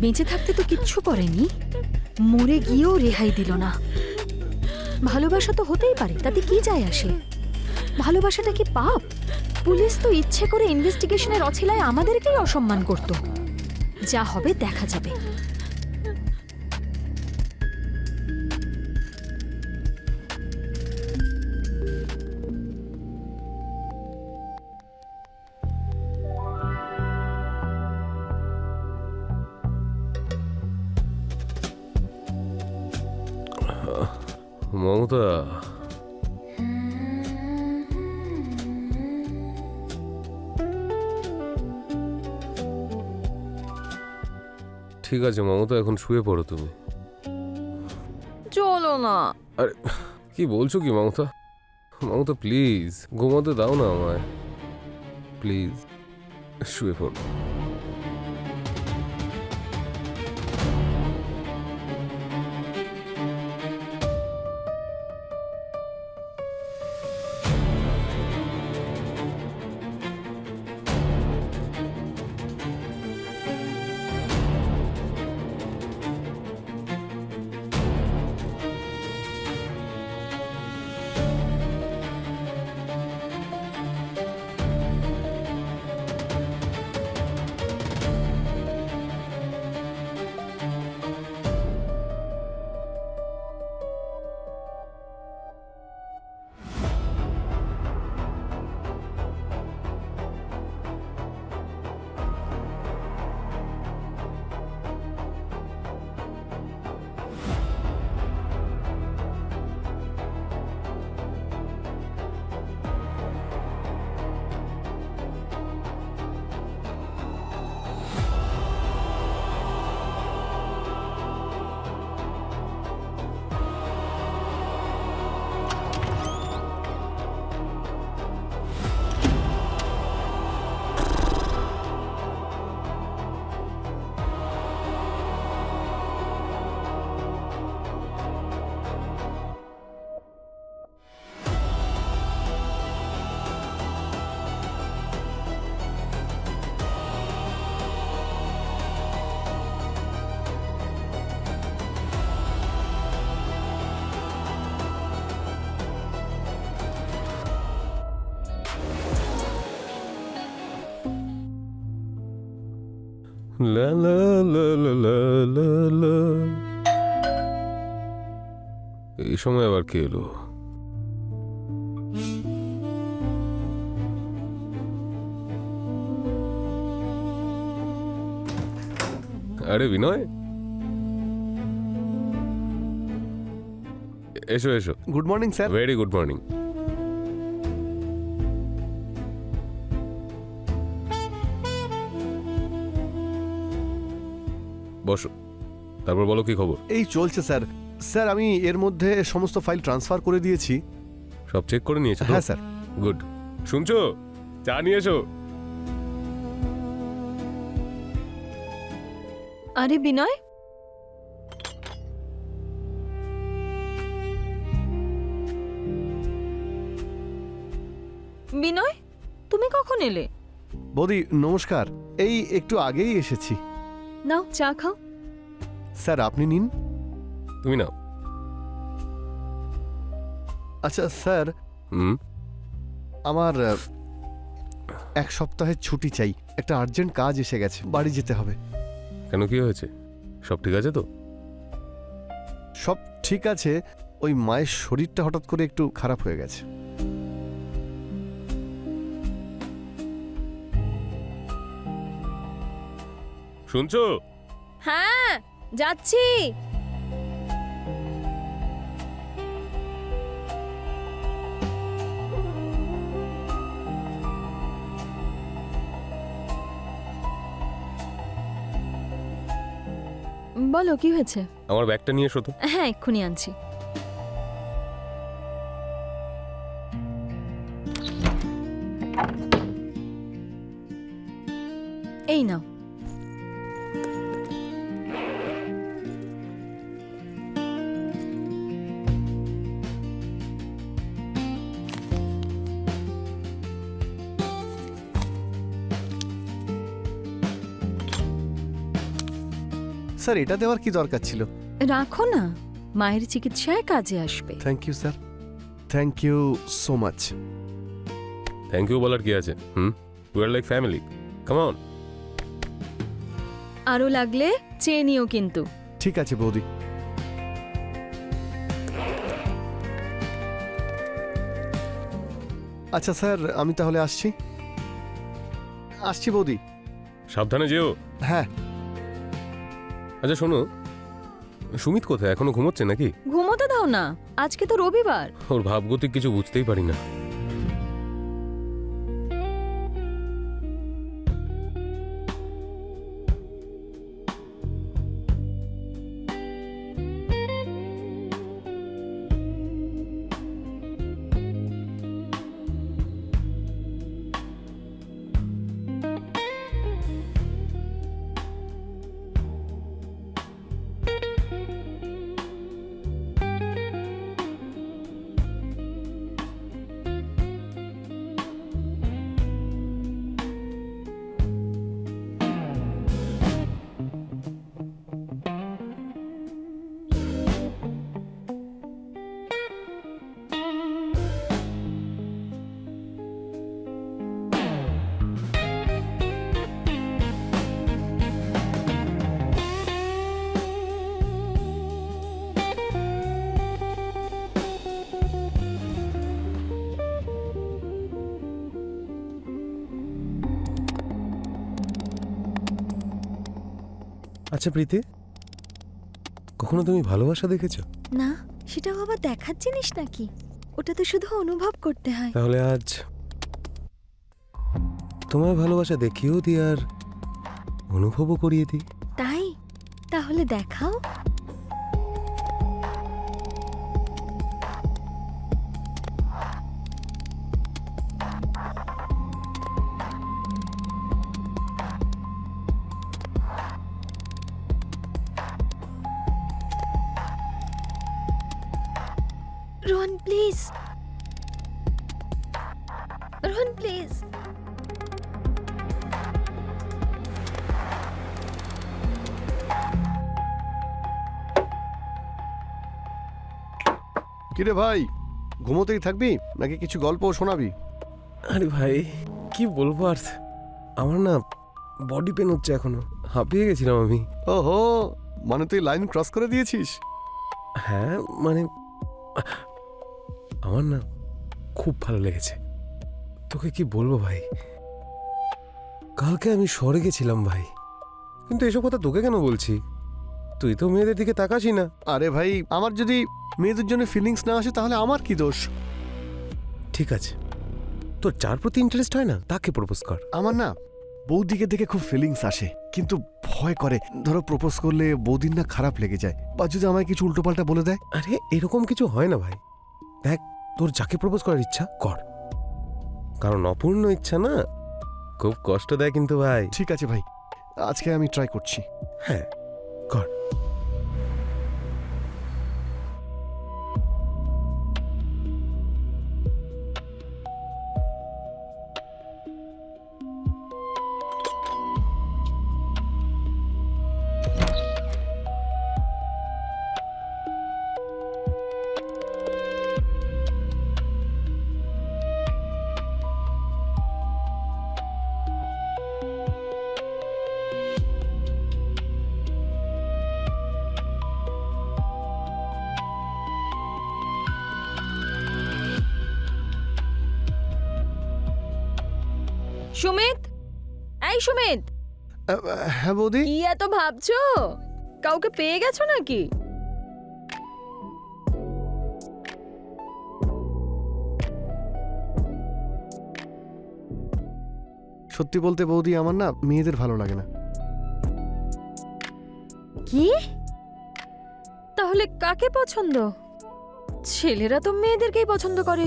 বেঁচে থাকতে তো কিচ্ছু করেনি, মরে গিয়েও রেহাই দিল না। ভালোবাসা তো হতেই পারে, তাতে কি যায় আসে? ভালোবাসাটা কি পাপ? পুলিশ তো ইচ্ছে করে ইনভেস্টিগেশনের অছিলায় আমাদেরকেই অসম্মান করত। যা হবে দেখা যাবে। মমতা, ঠিক আছে মমতা, এখন শুয়ে পড়ো তুমি। চলো না। আরে কি বলছো কি মমতা? মমতা প্লিজ ঘুমাতে দাও না আমায়, প্লিজ শুয়ে পড়ো। লা লা লা লা লা লা লা। এই সময় আবার কে এলো? আরে বিনয়, এসো এসো। Good morning sir. Very good morning. বসো, তারপর বলো কি খবর। এই চলছে স্যার। স্যার আমি এর মধ্যে সমস্ত ফাইল ট্রান্সফার করে দিয়েছি। সব চেক করে নিয়েছো তো? হ্যাঁ স্যার। গুড। শুনছো? চা নিয়ে এসো। আরে বিনয়, বিনয় তুমি কখন এলে? বৌদি নমস্কার, এই একটু আগেই এসেছি। নাও চা খাও। স্যার আপনি নিন। তুমি নাও। আচ্ছা স্যার, হুম। আমার এক সপ্তাহের ছুটি চাই। একটা আর্জেন্ট কাজ এসে গেছে, বাড়ি যেতে হবে। কেন, কি হয়েছে? সব ঠিক আছে তো? সব ঠিক আছে, ওই মায়ের শরীরটা হঠাৎ করে একটু খারাপ হয়ে গেছে। শুনছো? হ্যাঁ যাচ্ছি। বলো কি হয়েছে? আমার ব্যাগটা নিয়ে এসো তো। হ্যাঁ এক্ষুনি আনছি। এই নাও। স্যার এটা দেওয়ার কি দরকার ছিল? রাখো না, মায়ের চিকিৎসায় কাজে আসবে। Thank you sir, thank you so much. Thank you বলার কি আছে? We are like family, come on. আরো লাগলে চেয়ে নিও কিন্তু। ঠিক আছে বৌদি। আচ্ছা স্যার, আমি তাহলে আসছি। আসছি বৌদি। সাবধানে যেও। হ্যাঁ। আচ্ছা শোনো, সুমিত কোথায়? এখনো ঘুমোচ্ছে নাকি? ঘুমোতে দাও না, আজকে তো রবিবার। ওর ভাবগতিক কিছু বুঝতেই পারি না। আচ্ছা প্রীতি, কখনো তুমি ভালোবাসা দেখেছো? না, সেটাও আবার দেখার জিনিস নাকি? ওটা তো শুধু অনুভব করতে হয়। তাহলে আজ তোমার ভালোবাসা দেখিয়েও দিই আর অনুভবও করিয়ে দিই। তাই? তাহলে দেখাও। Rohan please, Rohan please. কিরে ভাই, ঘুমোতেই থাকবি নাকি কিছু গল্পও শোনাবি? আরে ভাই কি বলবো আর, আমার না বডি পেন হচ্ছে, এখনো হাঁপিয়ে গেছিলাম আমি। ওহো, মানে তুই লাইন ক্রস করে দিয়েছিস? হ্যাঁ মানে আমার না খুব ভালো লেগেছে। তোকে কি বলবো ভাই, কালকে আমি শহরে গেছিলাম ভাই, কিন্তু এসব কথা তোকে কেন বলছি? তুই তো মেয়েদের দিকে তাকাসই না। আরে ভাই, আমার যদি মেয়েদের জন্য ফিলিংস না আসে তাহলে আমার কি দোষ? ঠিক আছে, তোর যার প্রতি ইন্টারেস্ট হয় না তাকে প্রপোজ কর। আমার না বৌদিকে দেখে খুব ফিলিংস আসে, কিন্তু ভয় করে ধরো প্রপোজ করলে বৌদির না খারাপ লেগে যায়, বা যদি আমায় কিছু উল্টোপাল্টা বলে দেয়। আরে এরকম কিছু হয় না ভাই, দেখ তোর যাকে প্রপোজ করার ইচ্ছা কর, কারণ অপূর্ণ ইচ্ছা না খুব কষ্ট দেয় কিন্তু ভাই। ঠিক আছে ভাই, আজকে আমি ট্রাই করছি। হ্যাঁ কর। সুমিত, এই সুমিত, হ্যাঁ বৌদি। কি এত ভাবছো? কাউকে পেয়ে গেছো নাকি? সত্যি বলতে বৌদি, আমার না মেয়েদের ভালো লাগে না। কি? তাহলে কাকে পছন্দ? ছেলেরা তো মেয়েদেরকেই পছন্দ করে।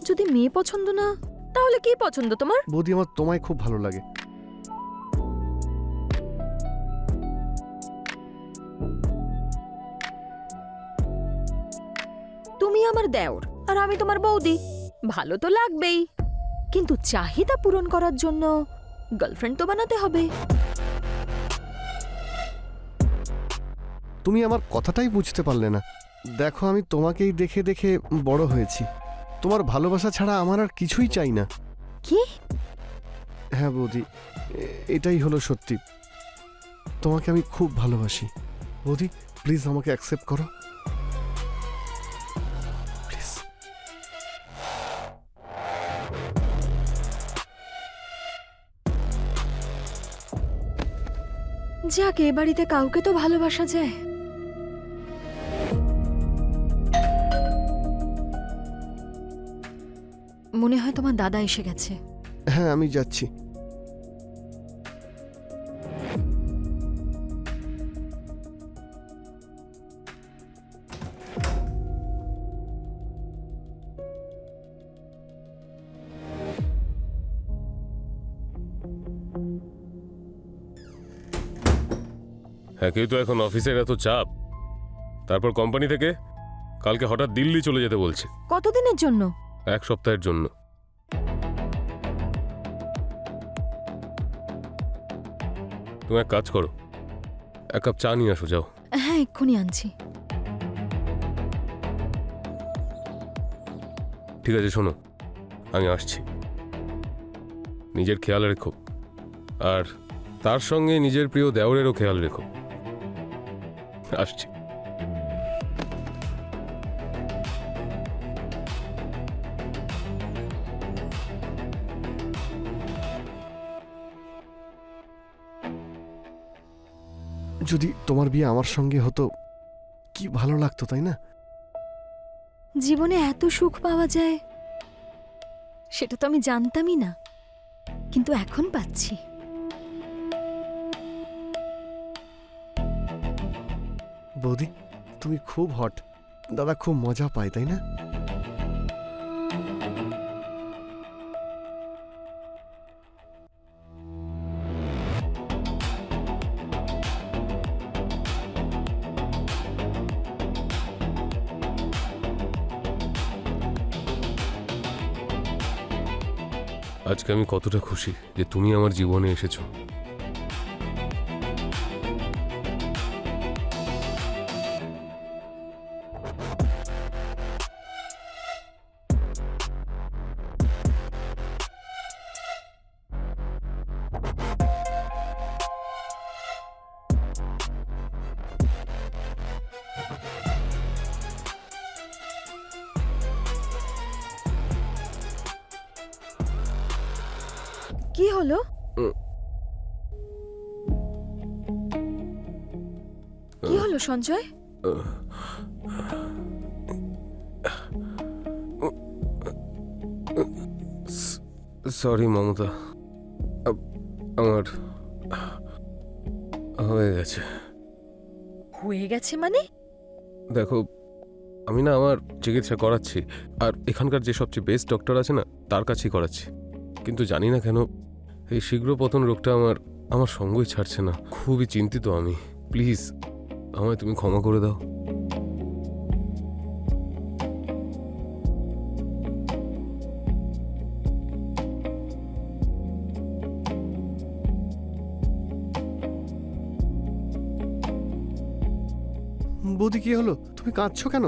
যদি মেয়ে পছন্দ না, তাহলে কি পছন্দ তোমার? বৌদি, আমার তোমায় খুব ভালো লাগে। তুমি আমার দেওর আর আমি তোমার বৌদি, ভালো তো লাগবেই, কিন্তু চাহিদা পূরণ করার জন্য গার্লফ্রেন্ড তো বানাতে হবে। তুমি আমার কথাটাই বুঝতে পারলে না। দেখো, আমি তোমাকেই দেখে দেখে বড় হয়েছি। তোমার ভালোবাসা ছাড়া আমার আর কিছুই চাই না। কি? হ্যাঁ বৌদি, এটাই হলো সত্যি। তোমাকে আমি খুব ভালোবাসি। বৌদি, প্লিজ আমাকে অ্যাকসেপ্ট করো, প্লিজ। যাক, এ বাড়িতে কাউকে তো ভালোবাসা যায়। মনে হয় তোমার দাদা এসে গেছে। হ্যাঁ, আমি যাচ্ছি। হ্যাঁ, কেউ তো এখন অফিসের এত চাপ, তারপর কোম্পানি থেকে কালকে হঠাৎ দিল্লি চলে যেতে বলছে কতদিনের জন্য? 1 সপ্তাহের জন্য। তুমি এক কাজ করো, 1 কাপ চা নিয়ে আসো, যাও। হ্যাঁ, এক্ষুনি আনছি। ঠিক আছে, শোনো, আমি আসছি। নিজের খেয়াল রেখো, আর তার সঙ্গে নিজের প্রিয় দেওরেরও খেয়াল রেখো। আসছি। যদি তোমার বিয়ে আমার সঙ্গে হতো কি ভালো লাগতো, তাই না? জীবনে এত সুখ পাওয়া যায় সেটা তো আমি জানতামই না, কিন্তু এখন পাচ্ছি। বৌদি, তুমি খুব হট। দাদা খুব মজা পায়, তাই না? আজকে আমি কতটা খুশি যে তুমি আমার জীবনে এসেছো। কি হলো? কি হলো সঞ্জয়? সরি মমতা, আমার হয়ে গেছে। হয়ে গেছে মানে? দেখো, আমি না আমার চিকিৎসা করাচ্ছি, আর এখানকার যে সবচেয়ে বেস্ট ডক্টর আছে না, তার কাছেই করাচ্ছি। কিন্তু জানি না কেন এই শীঘ্র পতন রোগটা আমার সঙ্গই ছাড়ছে না। খুবই চিন্তিত আমি। প্লিজ আমায় তুমি ক্ষমা করে দাও। বৌদি, কি হলো? তুমি কাঁদছো কেন?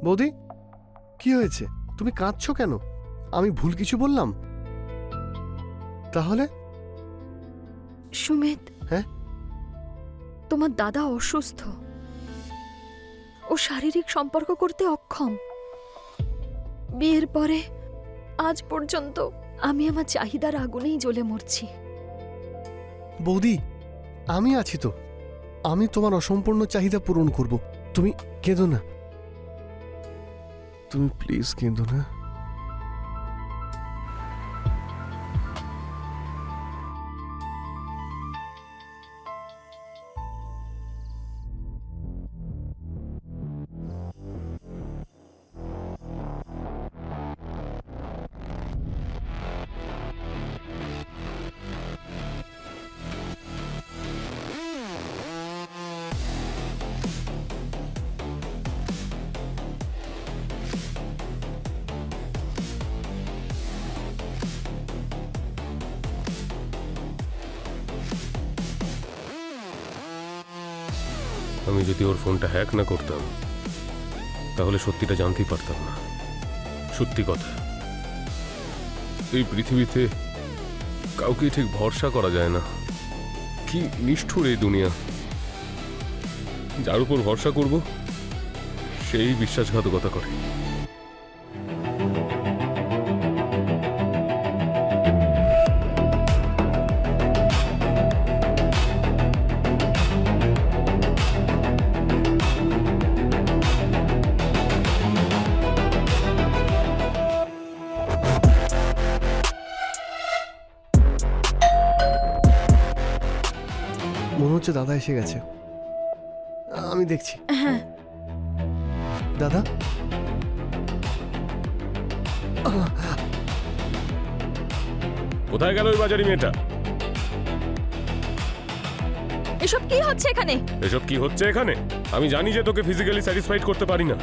বৌদি, কি হয়েছে? তুমি কাঁদছো কেন? আমি ভুল কিছু বললাম? তাহলে সুমিত, হ্যাঁ? তোমার দাদা অসুস্থ। ও শারীরিক সম্পর্ক করতে অক্ষম। বিয়ের পরে আজ পর্যন্ত আমি আমার চাহিদার আগুনেই জ্বলে মরছি। বৌদি, আমি আছি তো। আমি তোমার অসম্পূর্ণ চাহিদা পূরণ করব। তুমি কেঁদো না, তুমি প্লিজ কেঁদো না। আমি যদি ওর ফোনটা হ্যাক না করতাম তাহলে সত্যিটা জানতেই পারতাম না। সত্যি কথা, এই পৃথিবীতে কাউকে ঠিক ভরসা করা যায় না। কি নিষ্ঠুর এই দুনিয়া। যার উপর ভরসা করব সেই বিশ্বাসঘাতকতা করে। মনে হচ্ছে দাদা এসে গেছে, আমি দেখছি। দাদা, কোথায় গেল ওই বাজারি মেয়েটা? এসব কি হচ্ছে এখানে? এসব কি হচ্ছে এখানে? আমি জানি যে তোকে ফিজিক্যালি স্যাটিসফাইড করতে পারি না,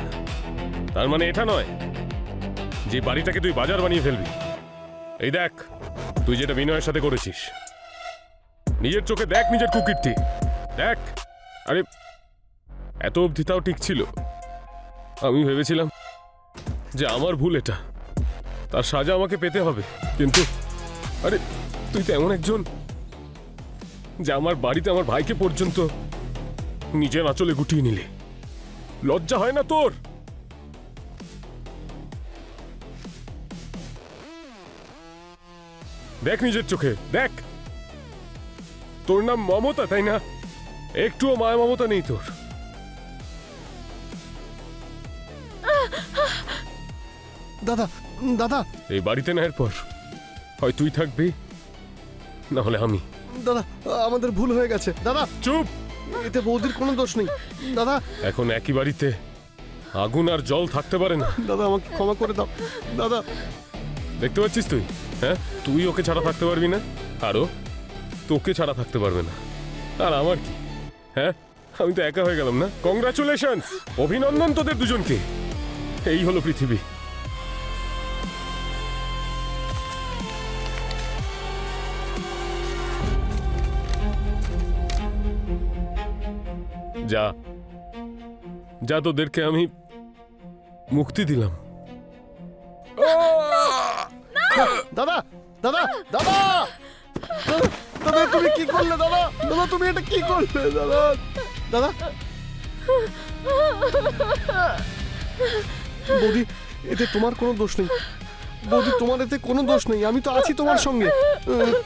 তার মানে এটা নয় যে বাড়িটাকে তুই বাজার বানিয়ে ফেলবি। এই দেখ, তুই যেটা বিনয়ের সাথে করেছিস, নিজের চোখে দেখ নিজের কুকীর্তি দেখ। আরে এত অবধি তাও ঠিক ছিল। আমি ভেবেছিলাম যে আমার ভুল এটা, তার সাজা আমাকে পেতে হবে। কিন্তু আরে তুই তো এমন একজন যে আমার বাড়িতে আমার ভাইকে পর্যন্ত নিজের আঁচলে গুটিয়ে নিলে। লজ্জা হয় না তোর? দেখ নিজের চোখে দেখ। তোর নাম মমতা, তাই না? একটুও মায়া মমতা নেই তোর। দাদা, দাদা, এই বাড়িতে না এরপর হয় তুই থাকবি না হলে আমি। দাদা, আমাদের ভুল হয়ে গেছে। দাদা চুপ! এতে বৌদির কোনো দোষ নেই। দাদা, এখন একই বাড়িতে আগুন আর জল থাকতে পারে না। দাদা আমাকে ক্ষমা করে দাও। দাদা, দেখতে পাচ্ছিস তুই? হ্যাঁ, তুই ওকে ছাড়া থাকতে পারবি না, আরও তোকে ছাড়া থাকতে পারবে না। আর আমার কি? হ্যাঁ, আমি তো একা হয়ে গেলাম না? কংগ্রাচুলেশন, অভিনন্দন তোদের দুজনকে। এই হলো পৃথিবী। যা যা, তোদেরকে আমি মুক্তি দিলাম। দাদা, দাদা, দাদা, দাদা, দাদা, তুমি কি করলে দাদা? দাদা, তুমি এটা কি করলে দাদা? দাদা, বৌদি, এতে তোমার কোনো দোষ নেই। বৌদি, তোমার এতে কোনো দোষ নেই। আমি তো আছি তোমার সঙ্গে।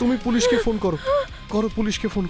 তুমি পুলিশকে ফোন করো, পুলিশকে ফোন।